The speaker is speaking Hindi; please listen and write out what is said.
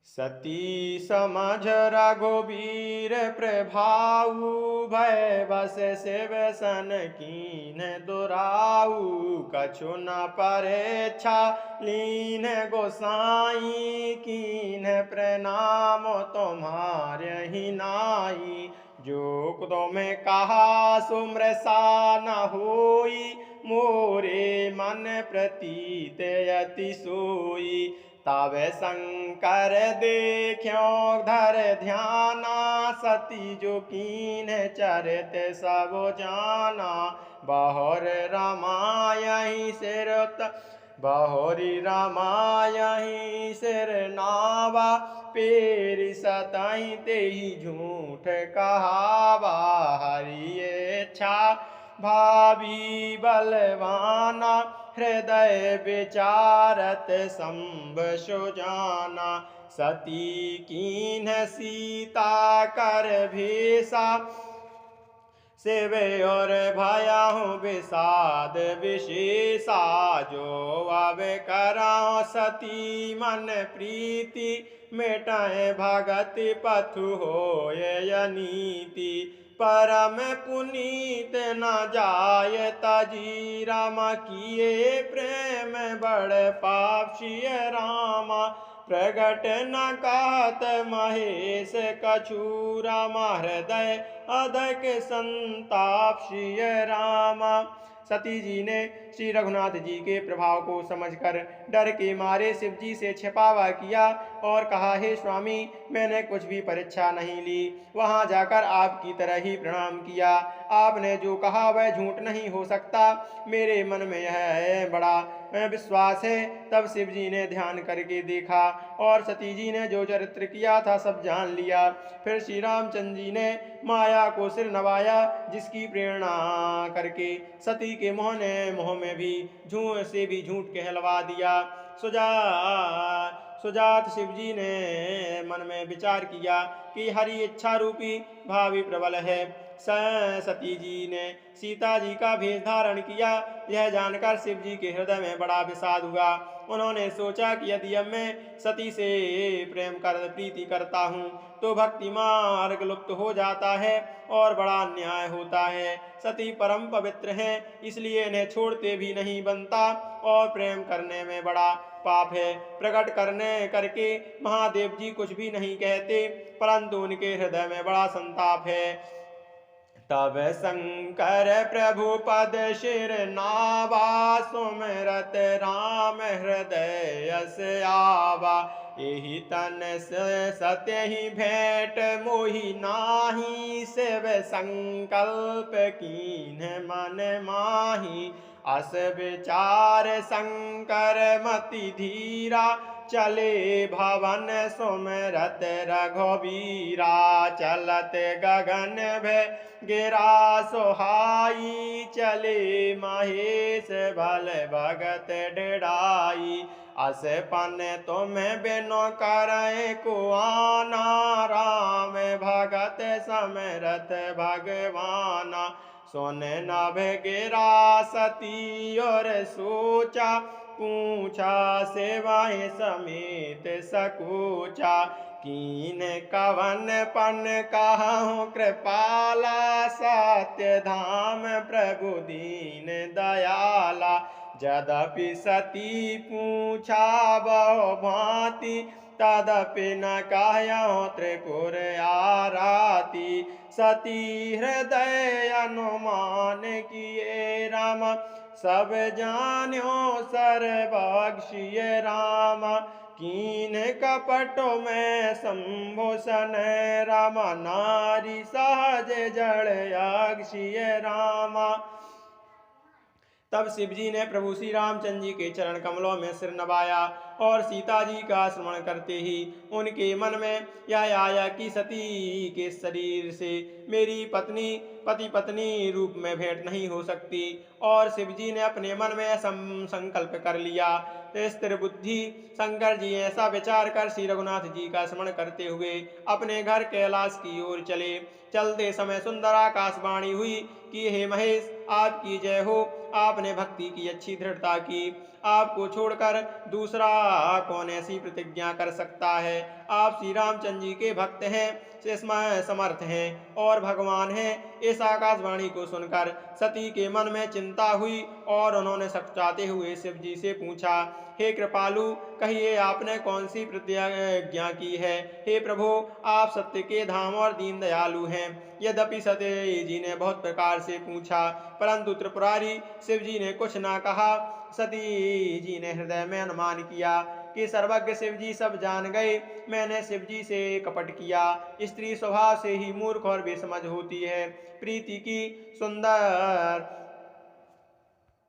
सती समझ रघुबीर प्रभाऊ, भय बस शिव सन कीन दुराऊ। कछु न परेच्छा लीन गोसाई, कीन प्रणाम तुम्हारे ही नाई। जो तुम्हें कहा सुमृषा न होई, मोरे मन प्रतीत अति सोई। तब शंकर देख्यो धर ध्याना, सती जो कीन चरित सब जाना। बहुर रामायहि बहुरी रामायहि सिर नावा, पेरि सतहि तेहि झूठ कहावा। हरि इच्छा भावी बलवाना, हृदय विचारत संभ सुजाना। सती कीन्ह सीता कर भेषा, शिव और भयहु विषाद विशेषा। जो अब करौ सती मन प्रीति, मिटय भगति पथु होय अनीति। परम पुनीत न जाय तजी, रामा किए प्रेम बड़ पाप सिय रामा। प्रगट न कहत महेश कछु, रामा हृदय अधिक संताप सिय रामा। सती जी ने श्री रघुनाथ जी के प्रभाव को समझकर डर के मारे शिव जी से छिपावा किया और कहा, हे स्वामी, मैंने कुछ भी परीक्षा नहीं ली, वहां जाकर आपकी तरह ही प्रणाम किया। आपने जो कहा वह झूठ नहीं हो सकता, मेरे मन में यह है बड़ा विश्वास है। तब शिव जी ने ध्यान करके देखा और सती जी ने जो चरित्र किया था सब जान लिया। फिर श्री रामचंद्र जी ने माया को सिर नवाया, जिसकी प्रेरणा करके सती के मोह में भी झूठ कहलवा दिया। सुजात शिव जी ने मन में विचार किया कि हरि इच्छा रूपी भावी प्रबल है। सती जी ने सीता जी का भेष धारण किया। यह जानकर शिव जी के हृदय में बड़ा विषाद हुआ। उन्होंने सोचा कि यदि अब मैं सती से प्रीति करता हूँ तो भक्ति मार्ग लुप्त हो जाता है और बड़ा अन्याय होता है। सती परम पवित्र हैं, इसलिए इन्हें छोड़ते भी नहीं बनता और प्रेम करने में बड़ा पाप है। प्रकट करके महादेव जी कुछ भी नहीं कहते, परंतु उनके हृदय में बड़ा संताप है। तब शंकर प्रभु पद शिर नावा, सुमिरत राम हृदय यस आवा। एहि तन सत्य ही भेंट मोहि नाही, शिव संकल्प कीन्ह मन माही। अस विचार शंकर मति धीरा, चले भवन सुमरत रघुबीरा। चलत गगन भय गिरा सोहाई, चले महेश भल भगत डिड़ाई। अस पन तुम बिनु करय को आना, राम भगत समरथ भगवाना। सुन नभ गिरा सती और सोचा, पूछा सेवाएं समेत सकूचा। कीन कवन पन कहूँ कृपाला, सत्य धाम प्रभु दीन दयाला। यद्यपि सती पूछा बहु भांति, तदपि न कहूँ त्रिपुर आराती। सती हृदय अनुमान किए राम, सब जान्यो सर्वभक्षिय राम। कीन कपटो में संभूषण राम, नारी सहज जड़ अक्षिय रामा। तब शिव जी ने प्रभु श्री रामचंद्र जी के चरण कमलों में सिर नवाया और सीता जी का स्मरण करते ही उनके मन में यह आया कि सती के शरीर से मेरी पति पत्नी रूप में भेंट नहीं हो सकती। और शिव जी ने अपने मन में संकल्प कर लिया। स्थिर बुद्धि शंकर जी ऐसा विचार कर श्री रघुनाथ जी का स्मरण करते हुए अपने घर कैलाश की ओर चले। चलते समय सुंदर आकाशवाणी हुई कि हे महेश, आपकी जय हो, आपने भक्ति की अच्छी दृढ़ता की। आपको छोड़कर दूसरा कौन ऐसी प्रतिज्ञा कर सकता है। आप श्री रामचंद्र जी के भक्त हैं, इसमें समर्थ हैं और भगवान हैं। इस आकाशवाणी को सुनकर सती के मन में चिंता हुई और उन्होंने सचाते हुए शिव जी से पूछा, हे कृपालु, कहिए आपने कौन सी प्रतिज्ञा की है। हे प्रभु, आप सत्य के धाम और दीन दयालु हैं। यद्यपि सती जी ने बहुत प्रकार से पूछा, परंतु त्रिपुरारी शिव जी ने कुछ ना कहा। सती जी ने हृदय में अनुमान किया कि सर्वज्ञ शिव जी सब जान गए। मैंने शिव जी से कपट किया। स्त्री स्वभाव से ही मूर्ख और बेसमझ होती है। प्रीति की सुंदर